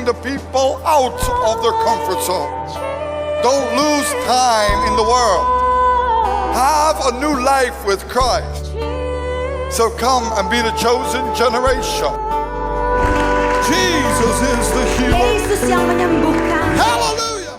the people out of their comfort zones. Don't lose time in the world. Have a new life with Christ. So come and be the chosen generation. Jesus is the healer. Yesus yang menyembuhkan. Hallelujah.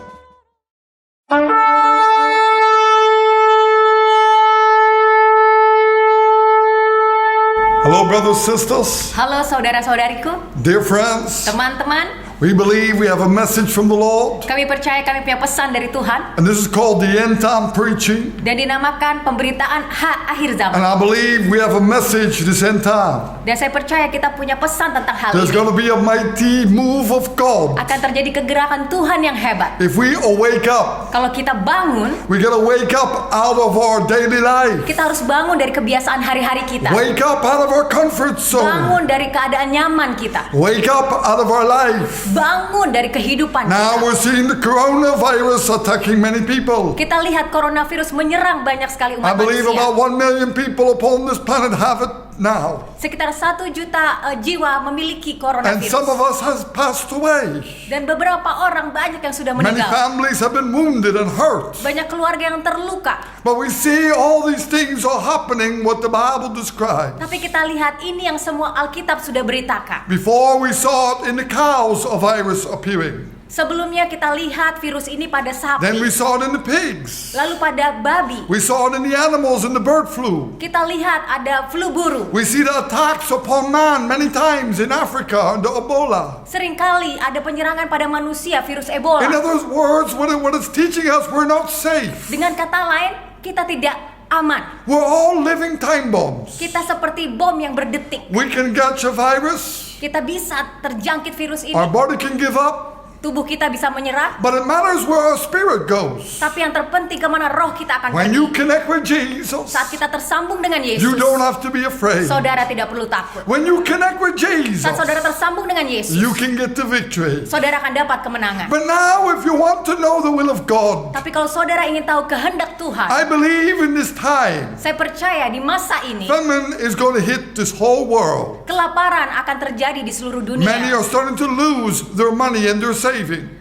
Hello, brothers, sisters, Halo saudara-saudariku, dear friends. teman-teman. We believe we have a message from the Lord, Kami percaya kami punya pesan dari Tuhan and this is called the end time preaching. dan dinamakan pemberitaan akhir And zaman. I believe we have a message this end time. Dan saya percaya kita punya pesan tentang hal There's ini. going to be a mighty move of God. Akan terjadi kegerakan Tuhan yang hebat. If we awake up, Kalau kita bangun, we got to wake up out of our daily life. kita harus bangun dari kebiasaan hari-hari kita. Wake up out of our comfort zone. Bangun dari keadaan nyaman kita. Wake up out of our life. Bangun dari kehidupan Now kita. we're seeing the coronavirus attacking many people. Kita lihat coronavirus menyerang banyak sekali I umat believe manusia. about 1 million people upon this planet have it now. Sekitar 1 juta jiwa memiliki And some of coronavirus. us has passed away. Dan beberapa orang banyak yang sudah Many meninggal. families have been wounded and hurt. Banyak keluarga yang terluka. But we see all these things are happening what the Bible describes. Tapi kita lihat ini yang semua Alkitab sudah beritakan. Before we saw it in the cows, a virus appearing. Sebelumnya kita lihat virus ini pada Then we sapi, saw it in the pigs. lalu pada babi. We saw it in the animals in the bird flu. Kita lihat ada flu burung. We see the attacks upon man many times in Africa under Ebola. Seringkali ada penyerangan pada manusia virus In Ebola. other words, what it's teaching us, we're not safe. Dengan kata lain, kita tidak aman. We're all living time bombs. Kita seperti bom yang berdetik. We can catch a virus. Kita bisa terjangkit virus ini. Our body can give up. Tubuh kita bisa menyerah. But it matters where our spirit goes. Tapi yang terpenting kemana roh kita akan When pergi. you connect with Jesus, Saat kita tersambung dengan you Yesus, don't have to be afraid. saudara tidak perlu takut. When you connect with Jesus, Saat saudara tersambung dengan Yesus, you can get the victory. saudara akan dapat kemenangan. But now, if you want to know the will of God, Tapi kalau saudara ingin tahu kehendak Tuhan, I believe in this time, saya percaya di masa ini famine is going to hit this whole world. kelaparan akan terjadi di seluruh Many dunia. are starting to lose their money and their saving.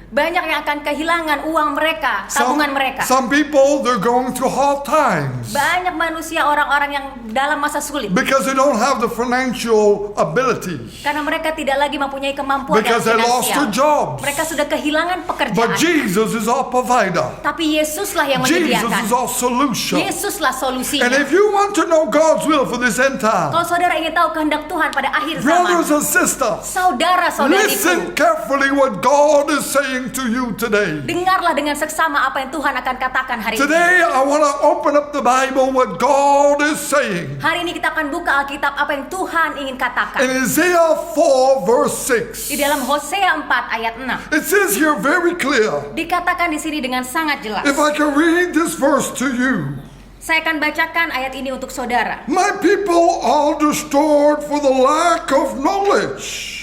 Banyak yang akan kehilangan uang mereka, tabungan mereka. Some people, they're going through hard times Banyak manusia, orang-orang yang dalam masa sulit. because they don't have the financial ability, Karena mereka tidak lagi mempunyai kemampuan because they dalam lost their finansial. jobs. Mereka sudah kehilangan But pekerjaan. Jesus is our provider. Tapi Yesuslah yang Jesus menyediakan. is our solution. Yesuslah And solusinya. if you want to know God's will for this end time, Kalau saudara ingin tahu kehendak Tuhan pada akhir zaman, brothers and sisters, saudara-saudariku, listen carefully what God is saying to you today. dengarlah dengan seksama apa yang Tuhan akan katakan hari ini. Today, I want to open up the Bible, what God is saying. Hari ini kita akan buka Alkitab apa yang Tuhan ingin katakan. In Isaiah 4, verse 6, Di dalam Hosea 4 ayat 6. it says here very clear. Dikatakan di sini dengan sangat jelas. If I can read this verse to you. Saya akan bacakan ayat ini untuk saudara. My people are destroyed for the lack of knowledge.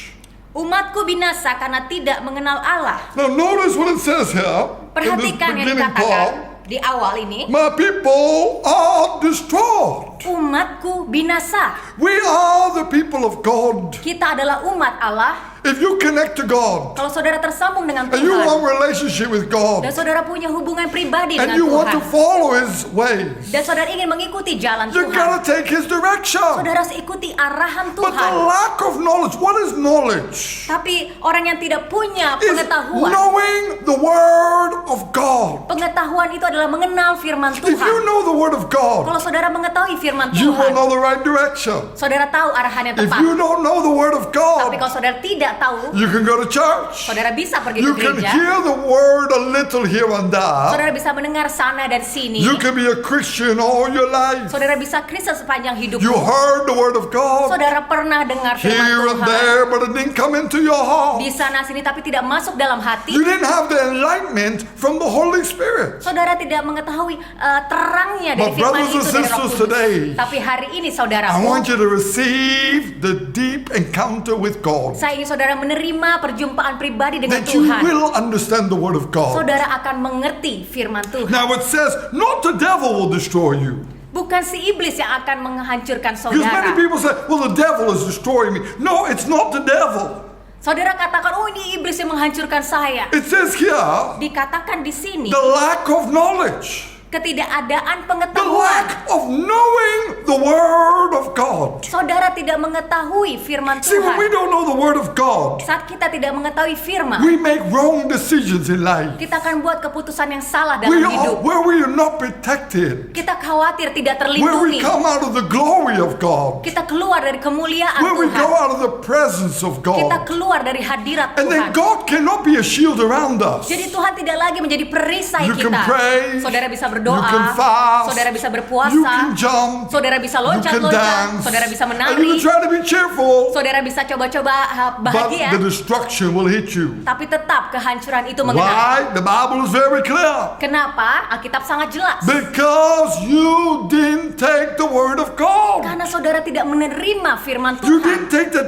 Umatku binasa karena tidak mengenal Allah. Now notice what it says here. In this Perhatikan yang beginning dikatakan part. di awal ini. My people are destroyed. Umatku binasa. We are the people of God. Kita adalah umat Allah. If you connect to God Kalau saudara tersambung dengan and you want Tuhan relationship with God dan saudara punya hubungan pribadi and dengan you want to Tuhan follow His ways, dan saudara ingin mengikuti jalan you gotta Tuhan, take His direction. saudara harus ikuti arahan But the Tuhan. lack of knowledge, what is knowledge? Tapi orang yang tidak punya Is pengetahuan, knowing the Word of God. pengetahuan itu adalah mengenal firman If you Tuhan. know the Word of God, Kalau saudara mengetahui firman you will Tuhan, know the right direction. saudara tahu arahan yang If tepat. you don't know the Word of Tapi God, kalau saudara tidak tahu, you can go to church. saudara bisa pergi You ke can gereja, hear the Word a little here and there. saudara bisa mendengar sana dan sini, You can be a Christian all your life. saudara bisa Kristen sepanjang You hidupmu. heard the Word of God Saudara pernah dengar firman here and Tuhan there, but it didn't come into your heart. di sana sini tapi tidak masuk dalam hati. You didn't have the enlightenment from the Holy Spirit. Saudara tidak mengetahui terangnya dari But firman brothers itu and dari Roh sisters Kudus. today, Tapi hari ini I saudaraku, want you to receive the deep encounter with God. saya ingin saudara menerima perjumpaan pribadi dengan That you Tuhan. will understand the Word of God. Saudara akan mengerti firman Tuhan. Now it says, not the devil will destroy you. Bukan si iblis yang akan menghancurkan Because many saudara. people say, well, the devil is destroying me. No, it's not the devil. Saudara katakan, oh ini iblis yang menghancurkan saya. It says here, Dikatakan di sini, the lack of knowledge. ketidakadaan The pengetahuan. lack of knowing the Word of God. Saudara tidak mengetahui firman See, when we Tuhan. don't know the Word of God, Saat kita tidak mengetahui firman, we make wrong decisions in life. kita akan buat keputusan yang salah dalam hidup. Where we are not protected. Kita khawatir tidak Where we terlindungi. come out of the glory of God. Kita keluar dari kemuliaan Where we go Tuhan. out of the presence of Kita God. keluar dari hadirat And then Tuhan. God cannot be a shield around us. Jadi Tuhan tidak lagi menjadi perisai You can kita. pray, Saudara bisa you berdoa, can fast, saudara bisa berpuasa, you can jump, saudara bisa you can loncat-loncat, dance, saudara bisa and you menari, can try to be cheerful, saudara bisa coba-coba but bahagia, the destruction will hit you. tapi tetap kehancuran itu mengenal. Why? The Bible is very clear. Kenapa? Alkitab sangat jelas. Because you didn't take the Word of God. Karena saudara tidak menerima firman You Tuhan. didn't take the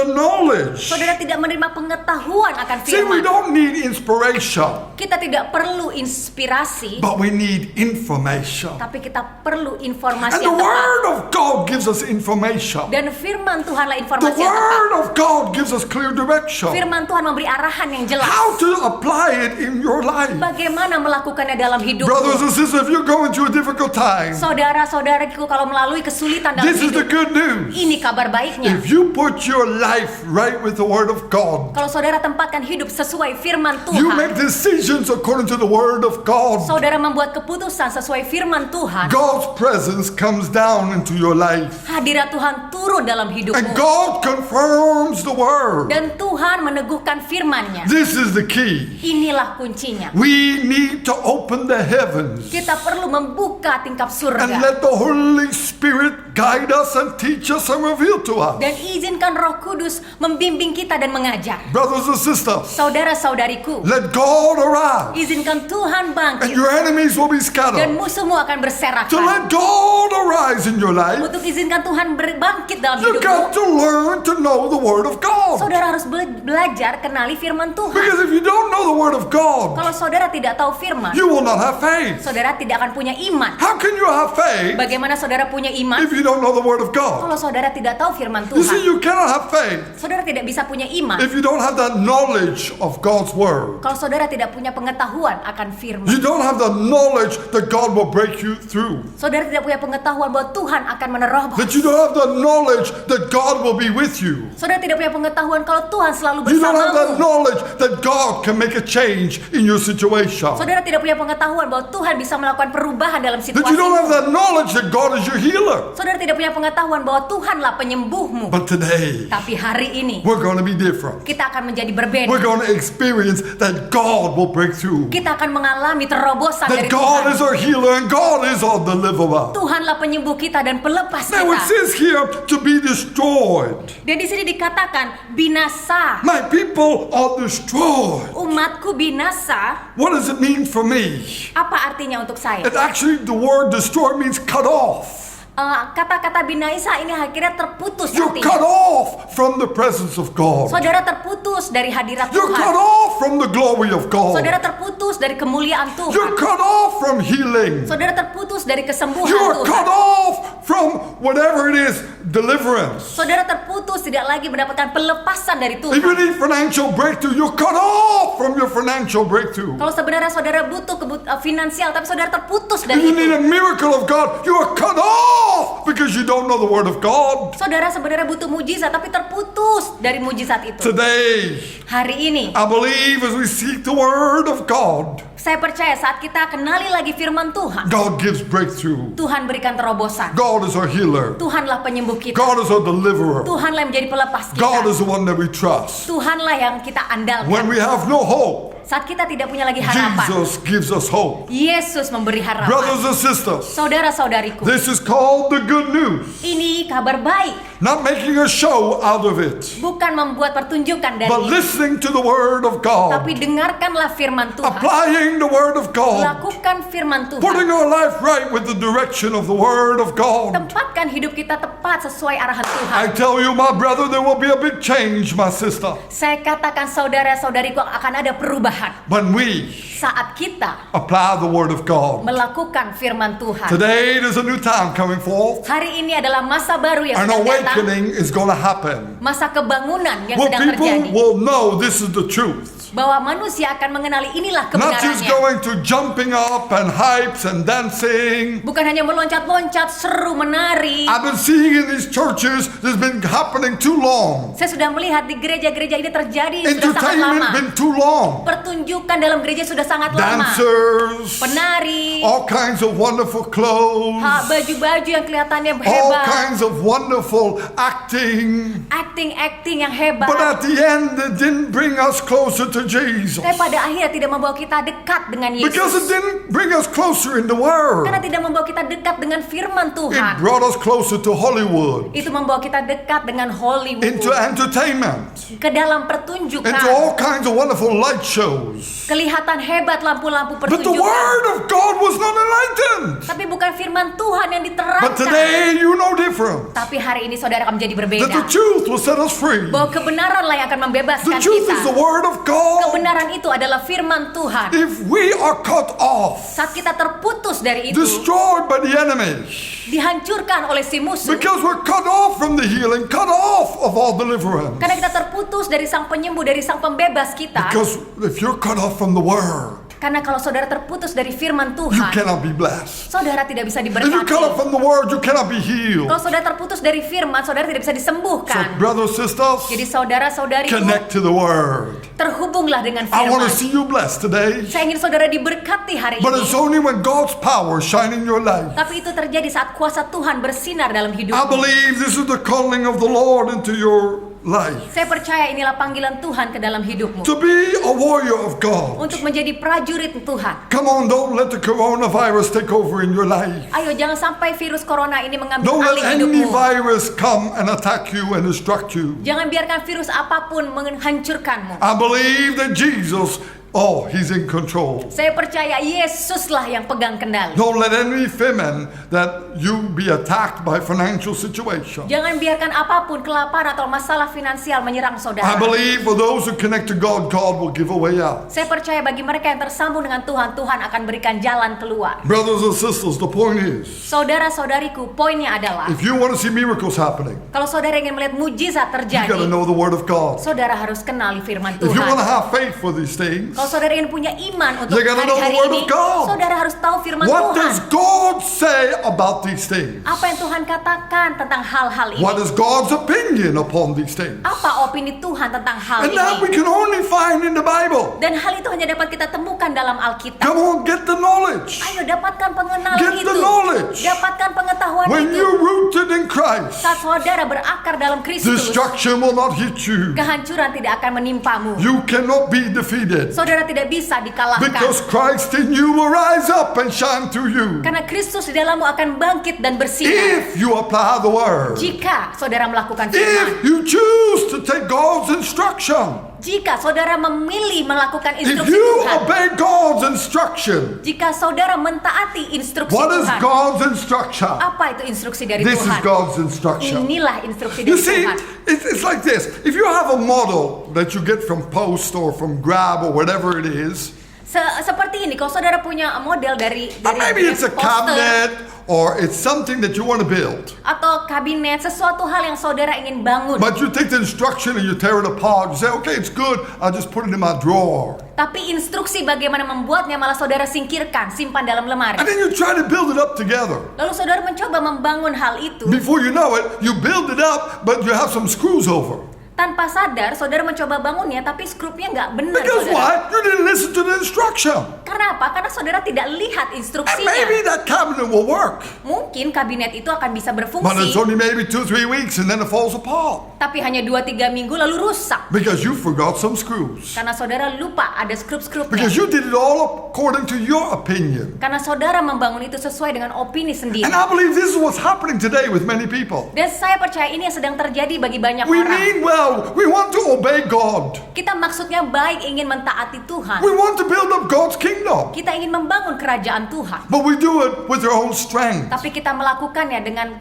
knowledge. Saudara tidak menerima pengetahuan akan See, we firman. don't need inspiration, Kita tidak perlu inspirasi, but we need information. tapi kita perlu And informasi the yang tepat. Word of God gives us information. Dan firman Tuhanlah The informasi yang tepat. Word of God gives us clear direction. Firman Tuhan memberi arahan yang jelas. How to apply it in your life. Bagaimana melakukannya dalam hidupmu. Brothers and sisters, if you're going through a difficult time, Saudara-saudariku, kalau melalui kesulitan dalam this is the hidup, good news. ini kabar baiknya. If you put your life right with the Word of God, Kalau saudara tempatkan hidup sesuai firman you make Tuhan, decisions according to the Word of God, saudara membuat keputusan sesuai firman Tuhan, God's presence comes down into your life. hadirat Tuhan turun dalam And hidupmu. God confirms the Word. Dan Tuhan meneguhkan firman-Nya. This is the key. Inilah kuncinya. We need to open the heavens Kita perlu membuka tingkap and surga. let the Holy Spirit guide us and teach us and reveal to us. Dan izinkan Roh Kudus membimbing kita dan mengajar. Brothers and sisters, Saudara-saudariku, let God arise izinkan Tuhan and bangkit your enemies will be dan scattered. musuhmu akan To berserakan. let God arise in your life, Untuk izinkan Tuhan bangkit dalam you got hidupmu, to learn to know the Word of God. saudara harus belajar kenali firman Tuhan. Because if you don't know the Word of God, Kalau saudara tidak tahu firman, you will not have faith. saudara tidak akan punya iman. How can you have faith Bagaimana saudara punya iman if you don't know the Word of God? kalau saudara tidak tahu firman You see, Tuhan? you cannot have faith Saudara tidak bisa punya iman if you don't have that knowledge of God's Word. kalau saudara tidak punya pengetahuan akan firman. You don't have the knowledge that God will break you through. Saudara tidak punya pengetahuan bahwa Tuhan akan menerobos. That you don't have the knowledge that God will be with you. Saudara tidak punya pengetahuan kalau Tuhan selalu You don't have that bersamamu. knowledge that God can make a change in your situation. Saudara tidak punya pengetahuan bahwa Tuhan bisa melakukan perubahan dalam That you don't have situasimu. that knowledge that God is your healer. Saudara tidak punya pengetahuan bahwa Tuhanlah penyembuhmu. But today, Tapi hari ini we're going to be different. kita akan menjadi berbeda. We're going to experience that God will break through. Kita akan mengalami terobosan dari That God Tuhan. is our healer and God is our deliverer. Tuhanlah penyembuh kita dan pelepas Now it kita. says here to be destroyed. Dan di sini dikatakan binasa. My people are destroyed. Umatku binasa. What does it mean for me? Apa artinya untuk saya? It actually, the word destroy means cut off. Kata-kata binasa ini akhirnya terputus You're cut artinya. off from the presence of God. Saudara terputus dari hadirat You're cut Tuhan. off from the glory of God. Saudara terputus dari kemuliaan You're Tuhan. cut off from healing. Saudara terputus dari kesembuhan You're cut Tuhan. off from whatever it is, deliverance. Saudara terputus tidak lagi mendapatkan pelepasan dari If you Tuhan. need financial breakthrough, you're cut off from your financial breakthrough. Kalau sebenarnya saudara butuh finansial, tapi saudara terputus If dari you need itu. a miracle of God, you are cut off because you don't know the word of God. Saudara sebenarnya butuh mujizat, tapi terputus dari mujizat itu. Today, Hari ini, I believe as we seek the word of God, saya percaya saat kita kenali lagi firman Tuhan, God gives breakthrough. Tuhan berikan terobosan. God is our healer. Tuhanlah penyembuh kita. God is our deliverer. Tuhanlah yang menjadi pelepas God kita. is the one that we trust. Tuhanlah yang kita When andalkan. we have no hope, Saat kita tidak punya lagi harapan, Jesus gives us hope. Yesus memberi harapan. Brothers and sisters, Saudara-saudariku, this is called the good news. ini kabar baik. Not making a show out of it, Bukan membuat pertunjukan dari but itu, listening to the word of God, tapi dengarkanlah firman Tuhan. applying the word of God, Lakukan firman putting Tuhan. our life right with the direction of the word of God. Tempatkan hidup kita tepat sesuai arahan Tuhan. I tell you, my brother, there will be a big change, my sister. Saya katakan saudara-saudariku akan ada perubahan. kesudahan when we saat kita apply the Word of God. melakukan firman Tuhan. Today there's a new time coming forth. Hari ini adalah masa baru yang An sedang datang. awakening is going to happen. Masa kebangunan yang Where sedang people terjadi. will know this is the truth. Bahwa manusia akan mengenali inilah Not just kebenarannya. going to jumping up and hypes and dancing. Bukan hanya meloncat-loncat, seru, menari. I've been seeing in these churches this has been happening too long. Saya sudah melihat di gereja-gereja ini terjadi sudah sangat Entertainment lama. been too long. Pertunjukan dalam gereja sudah sangat lama. Dancers, Penari, all kinds of wonderful clothes, baju-baju yang kelihatannya all hebat, kinds of wonderful acting. acting yang hebat. But at the end, it didn't bring us closer to Jesus. Tapi pada akhirnya tidak membawa kita dekat dengan Because it Yesus. didn't bring us closer in the Word. Karena tidak membawa kita dekat dengan firman It Tuhan. brought us closer to Hollywood, Itu membawa kita dekat dengan Hollywood, into entertainment, ke dalam pertunjukan, into all kinds of wonderful light shows. kelihatan hebat lampu-lampu But the pertunjukan. Word of God was not enlightened. Tapi bukan firman Tuhan yang But diterangkan. today, you know different. Tapi hari ini saudara akan menjadi That berbeda. the truth will set us free. Bahwa kebenaranlah yang akan The membebaskan truth kita. is the Word of God. Kebenaran itu adalah firman Tuhan. If we are cut off, Saat kita terputus dari itu, destroyed by the enemy, dihancurkan oleh si musuh. because we're cut off from the healing, cut off of all deliverance. Karena kita terputus dari sang penyembuh, dari sang pembebas kita. Because if you're cut off from the Word, Karena kalau saudara terputus dari firman you Tuhan, cannot be blessed. saudara tidak bisa If you're cut off diberkati. from the Word, you cannot be healed. Kalau saudara terputus dari firman, saudara tidak bisa So, disembuhkan. brothers, sisters, Jadi saudara-saudariku, connect to the Word. terhubunglah dengan I want firman. to see you blessed today. Saya ingin saudara diberkati hari But ini. it's only when God's power shine in your life. Tapi itu terjadi saat kuasa Tuhan bersinar dalam I hidupmu. believe this is the calling of the Lord into your life. Saya percaya inilah panggilan Tuhan ke dalam hidupmu. To be a warrior of God. Untuk menjadi prajurit Tuhan. Come on, don't let the coronavirus take over in your life. Ayo jangan sampai virus corona ini mengambil Don't let alih any hidupmu. virus come and attack you and destruct you. Jangan biarkan virus apapun menghancurkanmu. I believe that Jesus, He's in control. Saya percaya Yesuslah yang pegang kendali. Don't let any famine that you be attacked by financial situation. Jangan biarkan apapun kelaparan atau masalah finansial menyerang I saudara. believe for those who connect to God, God will give a way out. Saya percaya bagi mereka yang tersambung dengan Tuhan, Tuhan akan berikan jalan keluar. Brothers and sisters, the point is, Saudara-saudariku, poinnya adalah if you want to see miracles happening, kalau saudara ingin melihat mujizat you got to terjadi, know the Word of God. saudara harus kenali firman If you want to Tuhan. have faith for these things, Kalau saudara ingin punya iman untuk You gotta know the hari-hari Word ini, of God. saudara harus tahu firman what Tuhan. does God say about these things? Apa yang Tuhan katakan tentang hal-hal ini? What is God's opinion upon these things? Apa opini Tuhan tentang hal And that we ini? can only find in the Bible. Dan hal itu hanya dapat kita temukan dalam Alkitab. Come on, get the knowledge. Ayo dapatkan pengenalan Get itu. the knowledge. Dapatkan pengetahuan When itu. you're rooted in Christ, Saat saudara berakar dalam Kristus, destruction will not hit you. kehancuran tidak akan menimpamu. You cannot be defeated. Saudara tidak bisa dikalahkan. Because Christ in you will rise up and shine through you. Karena Kristus di dalammu akan bangkit dan bersinar. If you apply the Word. Jika saudara melakukan If firman. you choose to take God's instruction. Jika saudara memilih melakukan If instruksi you Tuhan. obey God's instruction. Jika saudara mentaati instruksi What is Tuhan. God's instruction? Apa itu instruksi dari This is Tuhan? God's instruction. Inilah instruksi You dari see, Tuhan. it's like this. If you have a model that you get from Post or from Grab or whatever it is, Seperti ini, kalau saudara punya model dari maybe it's a poster cabinet or it's something that you want to build. atau kabinet, sesuatu hal yang saudara ingin bangun. But you take the instruction and you tear it apart. You say, okay, it's good. I'll just put it in my drawer. Tapi instruksi bagaimana membuatnya malah saudara singkirkan, simpan dalam lemari. And then you try to build it up together. Lalu saudara mencoba membangun hal itu. Before you know it, you build it up, but you have some screws over. Tanpa sadar, saudara mencoba bangunnya, tapi skrupnya nggak benar. Because Saudara. why? You didn't listen to the instruction. Karena apa? Karena saudara tidak lihat And instruksinya. maybe that cabinet will work. Mungkin kabinet itu akan bisa But it's berfungsi, only maybe 2-3 weeks and then it falls apart. tapi hanya 2-3 minggu lalu rusak. Because you forgot some screws. Karena saudara lupa ada skrup-skrupnya. Because you did it all according to your opinion. Karena saudara membangun itu sesuai dengan opini sendiri. And I believe this is what's happening today with many people. Dan saya percaya ini yang sedang terjadi bagi banyak We orang. mean well. We want to obey God. Kita maksudnya baik, ingin mentaati Tuhan. We want to build up God's kingdom. Kita ingin membangun kerajaan Tuhan. But we do it with our own strength. Tapi kita melakukannya dengan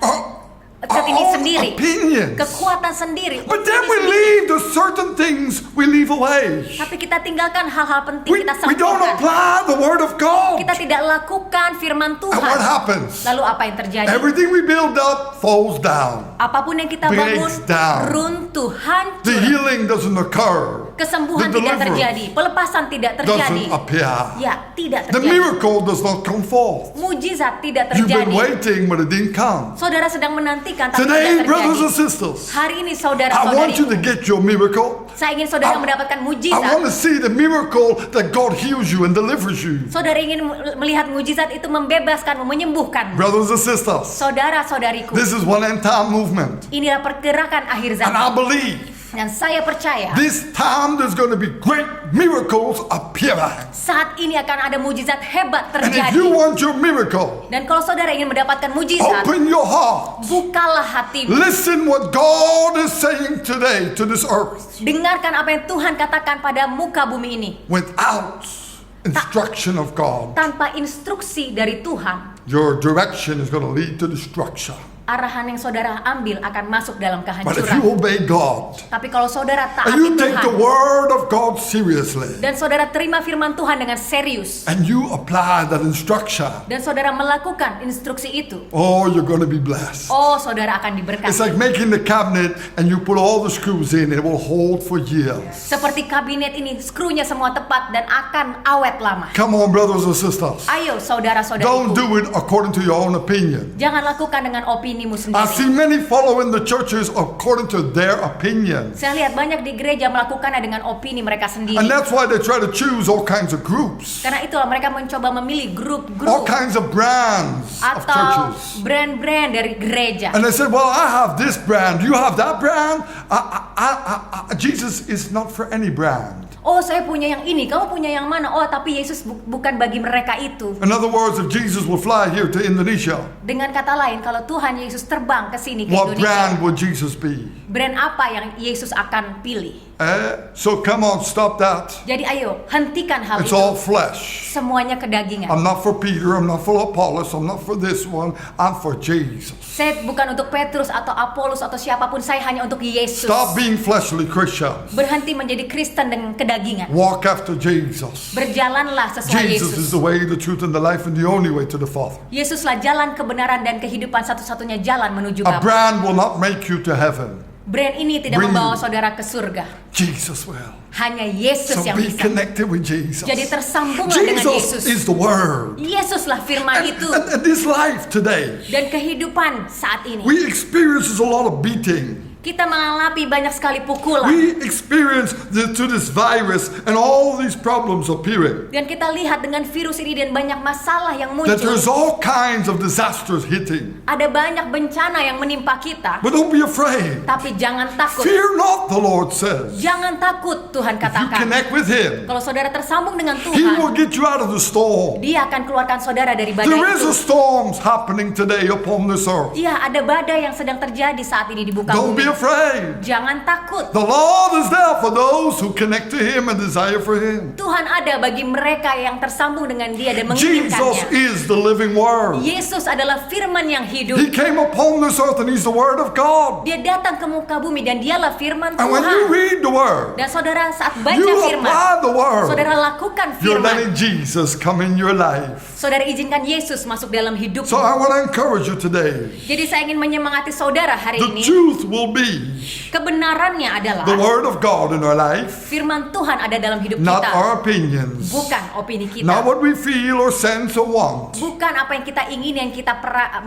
our ini own sendiri, opinions. kekuatan sendiri, But then opini we sendiri. leave the certain things we leave away. Tapi kita tinggalkan hal-hal penting, We kita don't sampaikan. apply the word of God. Kita tidak lakukan firman And what Tuhan. happens? Lalu apa yang terjadi? Everything we build up falls down. Apapun yang kita bangun breaks down. runtuh, The hancur. healing doesn't occur. Kesembuhan The tidak deliverance terjadi, pelepasan tidak terjadi. doesn't appear. Ya, tidak The terjadi. miracle does not come forth. Mujizat tidak You've been terjadi. waiting, but it didn't come. Saudara sedang menantikan tapi Today, tidak brothers and terjadi. sisters, Hari ini I want you to saudara-saudariku, get your miracle. saya ingin saudara I- mendapatkan I mujizat. want to see the miracle that God heals you and delivers you. Saudara ingin melihat mujizat itu membebaskanmu, menyembuhkanmu. Brothers and sisters, Saudara-saudariku, this is one end time movement. inilah pergerakan akhir And I zaman. believe Dan saya percaya this time there's going to be great miracles appearing. saat ini akan ada mujizat hebat And if you terjadi. want your miracle, Dan kalau saudara ingin mendapatkan mujizat, open your heart. bukalah hatimu. Listen what God is saying today to this earth. Dengarkan apa yang Tuhan katakan pada muka bumi ini. Without instruction of God, Tanpa instruksi dari Tuhan, your direction is going to lead to destruction. arahan yang saudara ambil akan masuk dalam But if kehancuran. you obey God Tapi kalau saudara and taati you take the Tuhan word of God seriously dan saudara terima firman Tuhan dengan serius and you apply that instruction, dan saudara melakukan instruksi itu, oh, you're going to be blessed. oh saudara akan It's diberkati. like making the cabinet and you put all the screws in, it will hold for years. Seperti kabinet ini, skrunya semua tepat dan akan awet lama. Come on, brothers and sisters. Ayo Don't saudara-saudariku, do it according to your own opinion. jangan lakukan dengan opinimu I see sendiri. many following the churches according to their opinions. Saya lihat banyak di gereja melakukannya dengan opini mereka sendiri. And that's why they try to choose all kinds of groups, Karena itulah mereka mencoba memilih all grup-grup kinds of brands of atau churches. brand-brand dari gereja. And they said, well, I have this brand. You have that brand? Jesus is not for any brand. Oh, saya punya yang ini, kamu punya yang mana? Oh, tapi Yesus bukan bagi mereka itu. In other words, if Jesus will fly here to Indonesia, Dengan kata lain, kalau Tuhan Yesus terbang ke sini ke what brand Indonesia, would Jesus be? brand apa yang Yesus akan pilih? So come on, stop that. Jadi ayo, hentikan hal It's itu. all flesh. Semuanya kedagingan. I'm not for Peter, I'm not for Apollos, I'm not for this one, I'm for Jesus. Saya bukan untuk Petrus atau Apolos atau siapapun, saya hanya untuk Yesus. Stop being fleshly Christians. Berhenti menjadi Kristen dengan kedagingan. Walk after Jesus. Berjalanlah sesuai Jesus is Yesus. the way, the truth, and the life, and the only way to the Father. Yesuslah jalan kebenaran dan kehidupan, satu-satunya jalan menuju A Bapa. brand will not make you to heaven. Brand ini tidak Bring membawa you. saudara ke surga. Jesus will. Hanya Yesus So yang be bisa. connected with Jesus. Jadi tersambunglah dengan Jesus Yesus. is the Word. Yesuslah firman And, itu. and this life today, Dan kehidupan saat ini, we experience a lot of beating. kita mengalami banyak sekali pukulan. We experience to this virus and all these problems appearing. Dan kita lihat dengan virus ini dan banyak masalah yang That muncul. there's all kinds of disasters hitting. Ada banyak bencana yang menimpa kita. But don't be afraid. Tapi jangan takut. Fear not, the Lord says. Jangan takut, Tuhan If you katakan. connect with Him, Kalau saudara tersambung dengan He will Tuhan, get you out of the storm. Dia akan keluarkan saudara dari badai There is a itu. storm happening today upon this earth. Iya, ada badai yang sedang terjadi saat ini di muka Don't be bumi. afraid. Jangan takut. The Lord is there for those who connect to Him and desire for Him. Tuhan ada bagi mereka yang tersambung dengan Dia dan Jesus menginginkannya. is the living Word. Yesus adalah firman yang hidup. He came upon this earth and He's the Word of God. Dia datang ke muka bumi dan Dialah firman And when you Tuhan. read the Word, Dan saudara saat baca you firman, apply the Word. saudara lakukan You're firman. letting Jesus come in your life. Saudara izinkan Yesus masuk dalam hidupmu. So I want to encourage you today. Jadi saya ingin menyemangati saudara hari The ini. truth will be Kebenarannya adalah the Word of God in our life, firman Tuhan ada dalam hidup not kita. our opinions, Bukan opini kita. not what we feel or sense or want. Bukan apa yang kita ingin, yang kita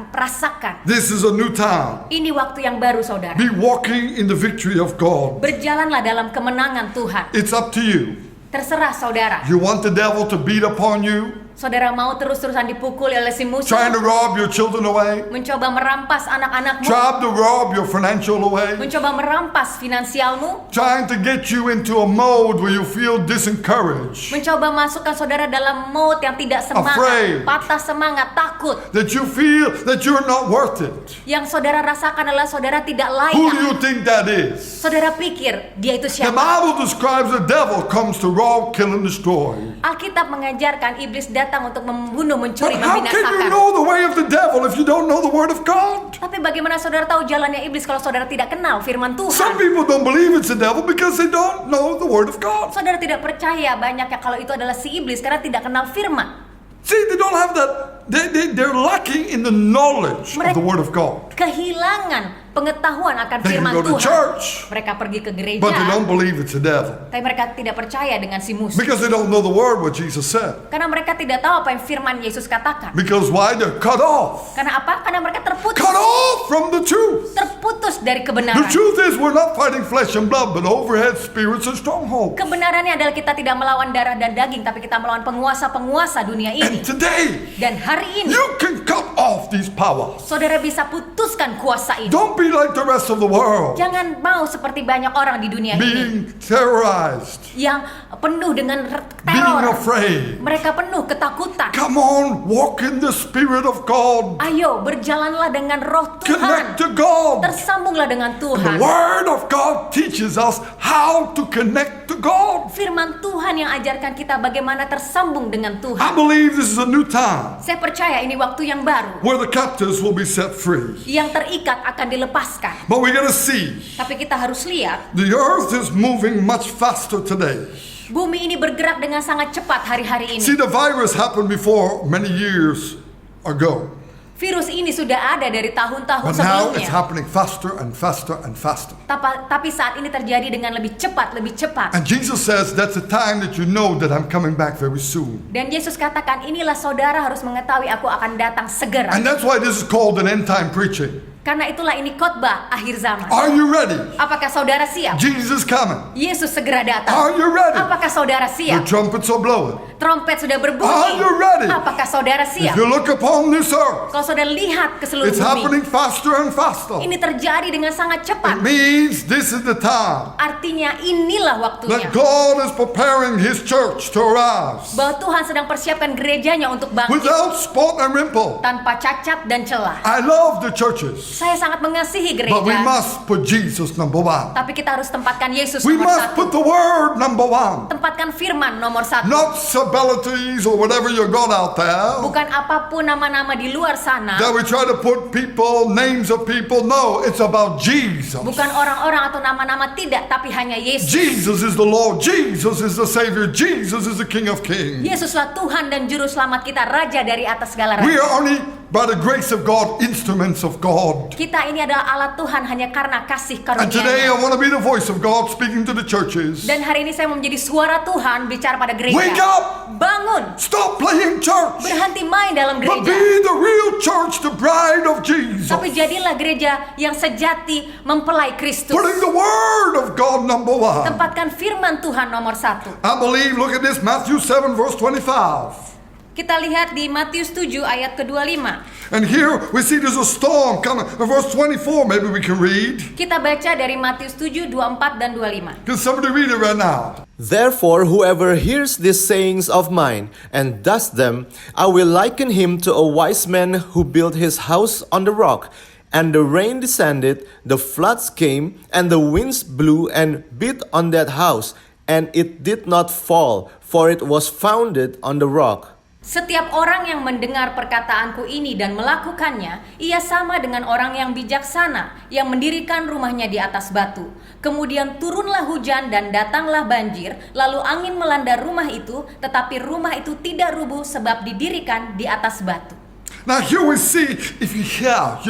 perasakan. This is a new time. Ini waktu yang baru, saudara. Be walking in the victory of God. Berjalanlah dalam kemenangan Tuhan. It's up to you. Terserah saudara. You want the devil to beat upon you, Saudara mau terus-terusan dipukul oleh si musuh, trying to rob your children away, mencoba merampas anak-anakmu, trying to rob your financial away, mencoba merampas finansialmu, trying to get you into a mode where you feel disencouraged, mencoba masukkan saudara dalam mode yang tidak semangat, Afraid. patah semangat, takut. that you feel that you're not worth it. Yang saudara rasakan adalah saudara tidak Who do layak. you think that is? Saudara pikir dia itu The siapa? Bible describes the devil comes to rob, kill, and destroy. Alkitab mengajarkan iblis datang datang untuk membunuh, mencuri, But how can you membinasakan. know the way of the devil if you don't know the word of God? Tapi bagaimana saudara tahu jalannya iblis kalau saudara tidak kenal firman Some Tuhan? people don't believe it's the devil because they don't know the word of God. Saudara tidak percaya banyaknya kalau itu adalah si iblis karena tidak kenal firman. See, they don't have that. They're lacking in the knowledge of the word of God. Kehilangan pengetahuan akan They can firman go to Tuhan. church, Mereka pergi ke gereja, but they don't believe it's the devil tapi mereka tidak percaya dengan si musuh. because they don't know the word what Jesus said. Karena mereka tidak tahu apa yang firman Yesus katakan. Because why? They're cut off. Karena apa? Karena mereka terputus. Cut off from the truth. Terputus dari The kebenaran. truth is we're not fighting flesh and blood, but overhead spirits and strongholds. Kebenarannya adalah kita tidak melawan darah dan daging, tapi kita melawan penguasa-penguasa dunia And ini. today, Dan hari ini, you can cut off these powers. saudara bisa putuskan kuasa ini. Don't be like the rest of the world, Jangan mau seperti banyak orang di dunia ini being terrorized, yang penuh dengan being teror. afraid. Mereka penuh ketakutan. Come on, walk in the Spirit of God. Ayo, berjalanlah dengan roh Connect Tuhan. to God. Tersambunglah dengan The Tuhan. Word of God teaches us how to connect to God. Firman Tuhan yang ajarkan kita bagaimana tersambung dengan I Tuhan. believe this is a new time Saya percaya ini waktu yang baru. where the captives will be set free. Yang terikat akan dilepaskan. But we gotta see, Tapi kita harus lihat, the earth is moving much faster today. bumi ini bergerak dengan sangat cepat hari-hari See, ini. the virus happened before many years ago. Virus ini sudah ada dari tahun-tahun But now it's sebelumnya. happening faster and faster and faster. Tapi saat ini terjadi dengan lebih cepat, lebih cepat. And Jesus says that's the time that you know that I'm coming back very soon. Dan Yesus katakan, inilah saudara harus mengetahui aku akan datang segera. And that's why this is called an end time preaching. Karena itulah ini khotbah akhir zaman. Are you ready? Apakah saudara siap? Jesus is coming. Yesus segera datang. Are you ready? Apakah saudara The siap? trumpets are blowing. Trompet sudah Are berbunyi. you ready? Apakah saudara If siap? you look upon this earth, Kalau saudara lihat ke seluruh it's bumi, happening faster and faster. ini terjadi dengan sangat It cepat. means this is the time Artinya inilah waktunya. that God is preparing His church to arise Bahwa Tuhan sedang persiapkan gerejanya untuk bangkit. without spot and wrinkle. Tanpa cacat dan celah. I love the churches, Saya sangat mengasihi but we gereja. must put Jesus number one. Tapi kita harus tempatkan Yesus We nomor must satu. put the Word number one. Tempatkan firman nomor satu. Not civilities or whatever you got out there Bukan apapun nama-nama di luar sana. that we try to put people, names of people. No, it's about Jesus. Bukan orang-orang atau nama-nama, tidak, tapi hanya Yesus. Jesus is the Lord. Jesus is the Savior. Jesus is the King of Kings. Yesuslah Tuhan dan Juru Selamat kita, Raja dari atas segala We raja. are only, by the grace of God, instruments of God. Kita ini adalah alat Tuhan hanya karena kasih And today I karunia-Nya. want to be the voice of God speaking to the churches. Dan hari ini saya mau menjadi suara Tuhan bicara pada gereja. Wake up! Bangun, Stop playing church. berhenti main dalam But gereja. be the real church, the bride of Jesus. Tapi jadilah gereja yang sejati mempelai Kristus. Putting the Word of God number one. Tempatkan firman Tuhan nomor satu. I believe, look at this, Matthew 7 verse 25. Kita lihat di Matius 7 ayat ke-25. And here we see there's a storm coming. Verse 24, maybe we can read. Kita baca dari Matius 7, 24 dan 25. Can somebody read it right now? Therefore, whoever hears these sayings of mine and does them, I will liken him to a wise man who built his house on the rock. And the rain descended, the floods came, and the winds blew and beat on that house, and it did not fall, for it was founded on the rock. Setiap orang yang mendengar perkataanku ini dan melakukannya, ia sama dengan orang yang bijaksana yang mendirikan rumahnya di atas batu. Kemudian turunlah hujan dan datanglah banjir, lalu angin melanda rumah itu, tetapi rumah itu tidak rubuh sebab didirikan di atas batu. Now here we see, if you hear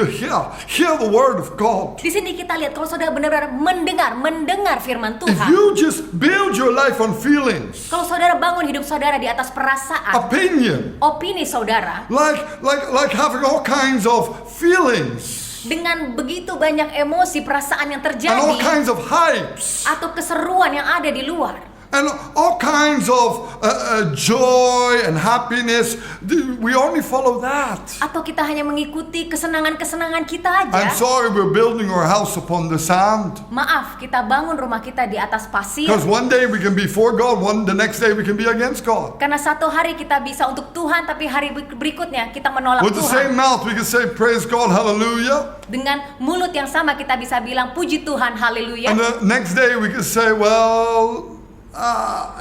the Word of God. Di sini kita lihat kalau saudara benar-benar mendengar firman If Tuhan. you just build your life on feelings, Kalau saudara bangun hidup saudara di atas perasaan, opinion, opini saudara, like having all kinds of feelings dengan begitu banyak emosi, perasaan yang and all terjadi, kinds of hypes atau keseruan yang ada di luar, and all kinds of joy and happiness, we only follow that. atau kita hanya mengikuti kesenangan-kesenangan kita aja. I'm sorry, we're building our house upon the sand. Maaf, kita bangun rumah kita di atas pasir. Because one day we can be for God, the next day we can be against God. Karena satu hari kita bisa untuk Tuhan, tapi hari berikutnya kita menolak With the same Tuhan. mouth we can say praise God, hallelujah. Dengan mulut yang sama kita bisa bilang puji Tuhan, haleluya. And the next day we can say, well,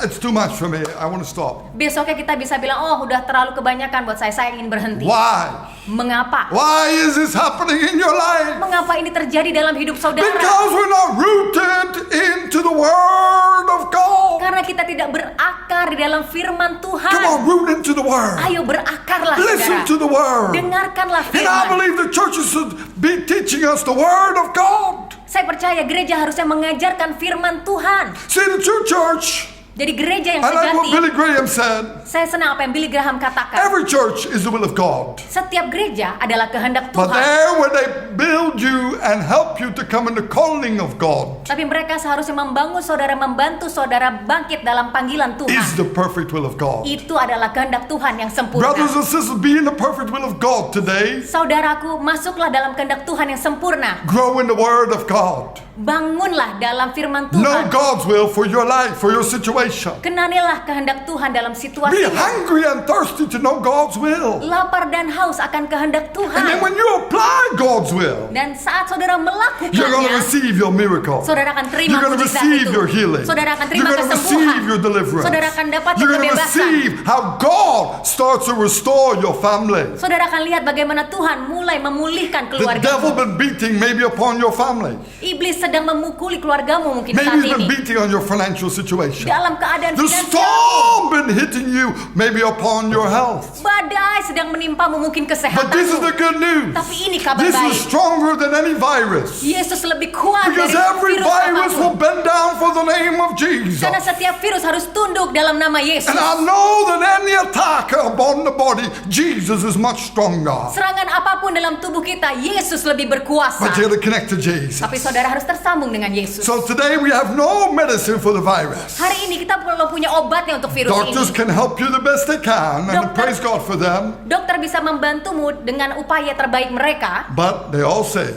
It's too much for me. I want to stop. Besoknya kita bisa bilang, oh udah terlalu kebanyakan buat saya ingin berhenti. Why? Mengapa? Why is this happening in your life? Mengapa ini terjadi dalam hidup saudara? Because we're not rooted into the Word of God. Karena kita tidak berakar di dalam firman Tuhan. Come on, root into the Word. Ayo berakarlah Listen saudara. to the Word. Dengarkanlah And I firman. believe the churches should be teaching us the Word of God. Saya percaya gereja harusnya mengajarkan firman Tuhan. See, the true church, Jadi gereja yang I like what sejati, Billy Graham said. saya senang apa yang Billy Graham katakan. Every church is the will of God. Setiap gereja adalah kehendak But Tuhan. there where they build you and help you to come in the calling of God Tapi mereka seharusnya membantu saudara bangkit dalam panggilan is Tuhan. the perfect will of God. Itu adalah kehendak Tuhan yang sempurna. Brothers and sisters, be in the perfect will of God today. Saudaraku, masuklah dalam kehendak Tuhan yang sempurna. Grow in the Word of God. Bangunlah dalam firman Know Tuhan. God's will for your life, for your situation. Kenalilah kehendak Tuhan dalam Be situasi. hungry and thirsty to know God's will. Lapar dan haus akan kehendak And then Tuhan. when you apply God's will, Dan saat saudara you're going to melakukannya, receive your miracle. saudara akan terima You're going to mujizat receive itu. your healing. Saudara akan You're terima going to kesembuhan. receive your deliverance. Saudara akan dapat You're going to kebebasan. receive how God starts to restore your family. Saudara akan lihat bagaimana Tuhan mulai memulihkan The devil keluargamu. been beating maybe upon your family. Iblis sedang memukuli keluargamu mungkin Maybe saat he's been ini. beating on your financial situation. Dalam keadaan The finansial, storm been hitting you maybe upon your health. badai sedang menimpamu mungkin But this is the kesehatanmu. good news. Tapi ini kabar This baik. is stronger than any virus. Yesus lebih kuat Because dari every virus virus will apapun. bend down for the name of Jesus. Karena setiap virus harus tunduk dalam nama Yesus. And I know that any attack upon the body, Jesus is much stronger. Serangan apapun dalam tubuh kita, Yesus lebih berkuasa. But you got to connect to Jesus. Tapi saudara harus tersambung dengan Yesus. So today we have no medicine for the virus. Hari ini kita perlu punya obatnya untuk virus Doctors ini. can help you the best they can, and Dokter- praise God for them. Dokter bisa membantumu dengan upaya terbaik mereka, But they all say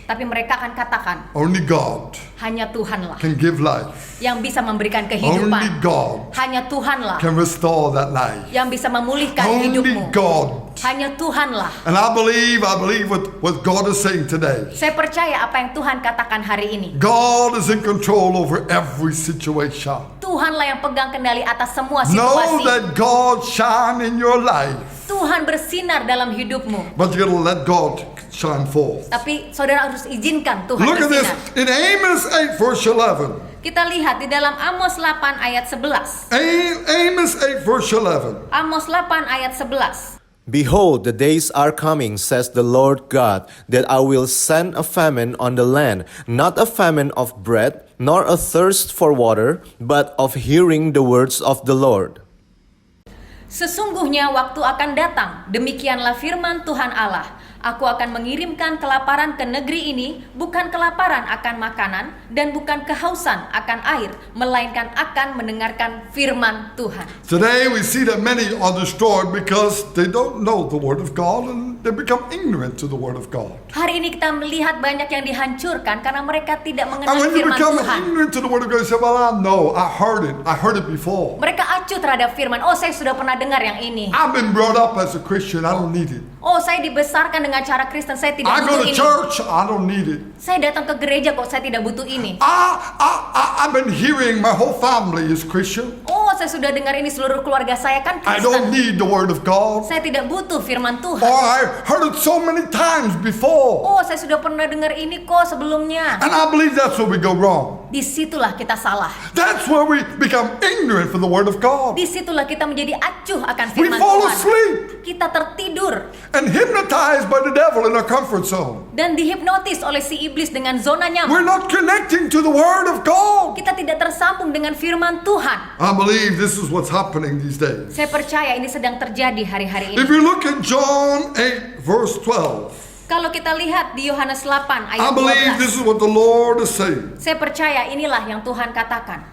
tapi mereka akan katakan, only God hanya Tuhanlah can give life. yang bisa memberikan Only kehidupan. God Hanya Tuhanlah can restore that life. yang bisa memulihkan Only hidupmu. God. Hanya Tuhanlah. And I believe what God is saying today. Saya percaya apa yang Tuhan katakan hari ini. God is in control over every situation. Tuhanlah yang pegang kendali atas semua Know situasi. that God shine in your life, Tuhan bersinar dalam hidupmu. but you gotta let God shine forth. Tapi saudara harus izinkan Tuhan Look at this bersinar. in Amos 8 verse 11. Kita lihat di dalam Amos 8 ayat 11. Amos 8 verse 11. Amos 8 ayat 11. Behold, the days are coming, says the Lord God, that I will send a famine on the land, not a famine of bread, nor a thirst for water, but of hearing the words of the Lord. Sesungguhnya waktu akan datang, demikianlah firman Tuhan Allah. Aku akan mengirimkan kelaparan ke negeri ini, bukan kelaparan akan makanan, dan bukan kehausan akan air, melainkan akan mendengarkan firman Tuhan. Today we see that many are destroyed because they don't know the word of God and they become ignorant to the word of God. Hari ini kita melihat banyak yang dihancurkan karena mereka tidak And mengenal when you firman become Tuhan. ignorant to the word of God, you say, well, I know, I heard it before. Mereka acuh terhadap firman. Oh, saya sudah pernah dengar yang ini. I've been brought up as a Christian, I don't need it. Oh, saya dibesarkan dengan cara Kristen, saya tidak I go butuh to ini. church, I don't need it. Saya datang ke gereja kok, saya tidak butuh ini. I've been hearing my whole family is Christian. Oh, saya sudah dengar ini, seluruh keluarga saya kan I don't Kristen. need the word of God. Saya tidak butuh firman Tuhan. Or I heard it so many times before. Oh, saya sudah pernah dengar ini kok sebelumnya. And I believe that's where we go wrong. Disitulah kita salah. That's where we become ignorant for the word of God. Disitulah kita menjadi acuh akan We firman fall Tuhan. asleep Kita tertidur and hypnotized by the devil in our comfort zone. dan dihipnotis oleh si iblis dengan zona We're nyaman. not connecting to the word of God. Kita tidak tersambung dengan firman Tuhan. I believe this is what's happening these days. Saya percaya ini sedang terjadi hari-hari If ini. you look at John 8 verse 12, Kalau kita lihat di Yohanes 8 I ayat believe this 12. is what the Lord is saying. Saya percaya inilah yang Tuhan katakan.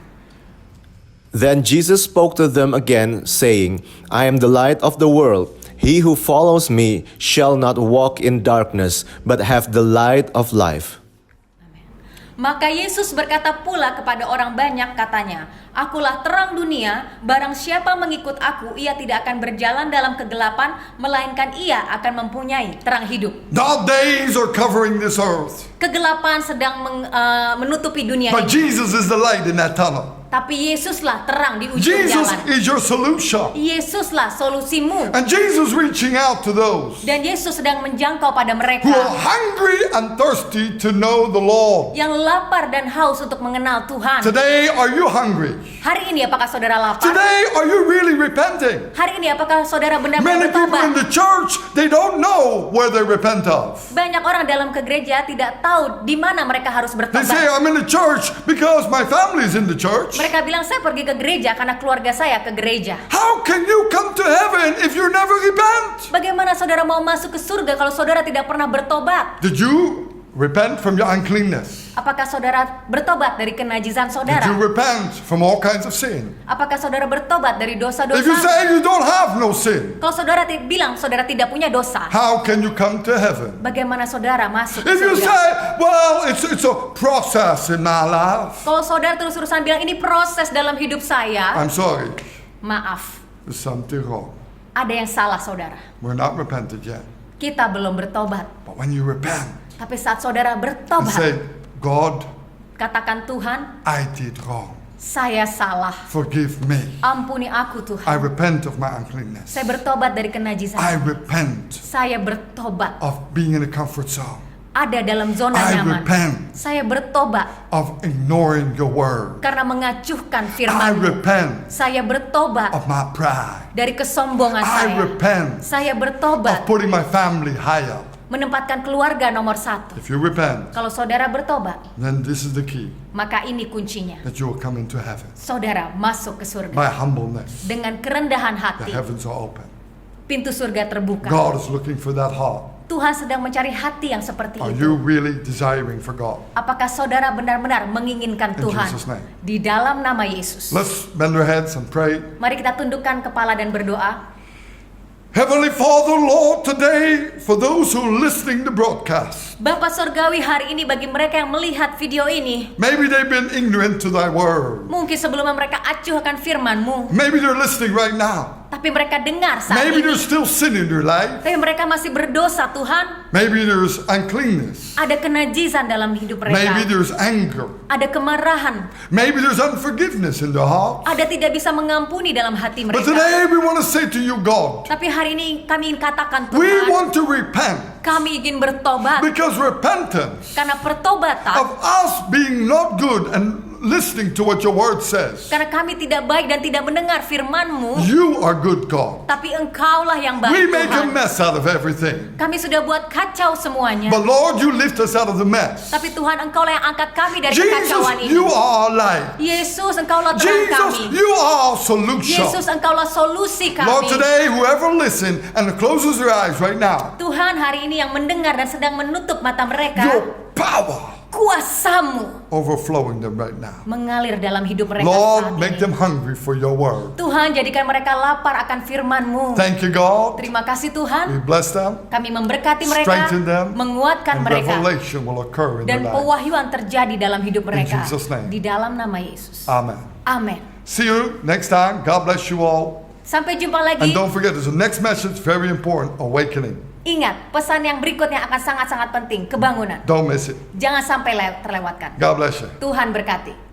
Then Jesus spoke to them again, saying, I am the light of the world. He who follows me shall not walk in darkness, but have the light of life. Maka Yesus berkata pula kepada orang banyak katanya, Akulah terang dunia, barang siapa mengikut aku, ia tidak akan berjalan dalam kegelapan, melainkan ia akan mempunyai terang hidup. Dark days are covering this earth, Kegelapan sedang menutupi dunia but ini. Jesus is the light in that tunnel. Tapi Yesuslah terang di ujung Jesus jalan. is your solution. Yesuslah solusimu. And Jesus reaching out to those Dan Yesus sedang menjangkau pada who are mereka hungry and thirsty to know the Lord. yang lapar dan haus untuk mengenal Tuhan. Today, are you hungry? Hari ini apakah saudara lapar? Today, are you really repenting? Hari ini apakah saudara benar-benar Many people in bertobat? the church, they don't know where they repent of. Banyak orang dalam ke gereja tidak tahu di mana mereka harus They bertobat. say, I'm in the church because my family's in the church. Mereka bilang saya pergi ke gereja karena keluarga saya ke gereja. How can you come to heaven if you never repent? Bagaimana saudara mau masuk ke surga kalau saudara tidak pernah bertobat? Did you repent from your uncleanness? Apakah saudara bertobat dari kenajisan Did you saudara? repent from all kinds of sin? Apakah saudara bertobat dari If you dosa-dosa? say you don't have no sin, Kalau saudara bilang saudara tidak punya dosa, how can you come to heaven? bagaimana saudara masuk ke If you surga? say, well, it's a process in my life, Kalau saudara terus-terusan bilang ini proses dalam hidup saya, I'm sorry, maaf, there's something wrong. ada yang salah saudara. We're not repented yet. Kita belum bertobat. But when you repent Tapi saat saudara and bertobat, say, God, katakan Tuhan, I did wrong. saya salah. Forgive me. Ampuni aku I Tuhan. repent of my uncleanness. Saya bertobat dari kenajisan. I repent Saya bertobat. of being in a comfort zone. Ada dalam zona I nyaman. repent Saya bertobat of ignoring your word. karena mengacuhkan I firman-Mu. repent Saya bertobat of my pride. dari kesombongan I saya. repent Saya of bertobat putting my family higher. menempatkan keluarga nomor 1. If you repent, Kalau saudara bertobat, then this is the key maka ini kuncinya. that you will come into heaven. Saudara masuk ke surga By humbleness, dengan kerendahan the hati. heavens are open. Pintu surga terbuka. God is looking for that heart. Tuhan sedang mencari hati yang seperti Are itu. you really desiring for God? Apakah saudara benar-benar menginginkan In Tuhan? Jesus' name. Di dalam nama Yesus. Let's bend our heads and pray. Mari kita tundukkan kepala dan berdoa. Heavenly Father, Lord, today, for those who are listening to broadcast, Bapa Surgawi, hari ini bagi mereka yang melihat video ini, maybe they've been ignorant to thy word. mungkin sebelumnya mereka acuh akan firman-Mu, Maybe they're listening right now. tapi mereka dengar saat Maybe ini. there's still sin in their life. Tapi mereka masih berdosa, Tuhan. Maybe there's uncleanness. Ada kenajisan dalam hidup Maybe mereka. there's anger. Ada kemarahan. Maybe there's unforgiveness in their heart. Ada tidak bisa mengampuni dalam hati But mereka. today we want to say to you, God, Tapi hari ini kami ingin katakan, we Tuhan, want to repent kami ingin bertobat. because repentance Karena pertobatan, of us being not good and listening to what your word says. karena kami tidak baik dan tidak mendengar firman-Mu, You are good, God. tapi Engkaulah yang We baik, make a Tuhan. mess out of everything. Kami sudah buat kacau semuanya. But Lord, you lift us out of the mess. Tapi Tuhan, Engkaulah yang angkat kami dari kekacauan Jesus, ini. you are our light. Yesus, Engkaulah terang Jesus, kami. you are our solution. Yesus, Engkaulah solusi Lord, kami. today, whoever listen and closes their eyes right now, Tuhan, hari ini yang mendengar dan sedang menutup mata mereka, your power kuasa-Mu overflowing them right now. mengalir dalam hidup mereka Lord, saat make ini. them hungry for your word. Tuhan, jadikan mereka lapar akan firman-Mu. Thank you, God. Terima kasih We Tuhan. bless them. Kami memberkati mereka, Strengthen them. menguatkan And mereka, revelation will occur in their dan life. pewahyuan terjadi dalam hidup mereka. Jesus' name. Di dalam nama Yesus. Amen. Amin. See you next time. God bless you all. Sampai jumpa And lagi. don't forget, there's a next message, very important, awakening. Ingat, pesan yang berikutnya akan sangat-sangat penting, kebangunan. Don't miss it. Jangan sampai terlewatkan. God bless you. Tuhan berkati.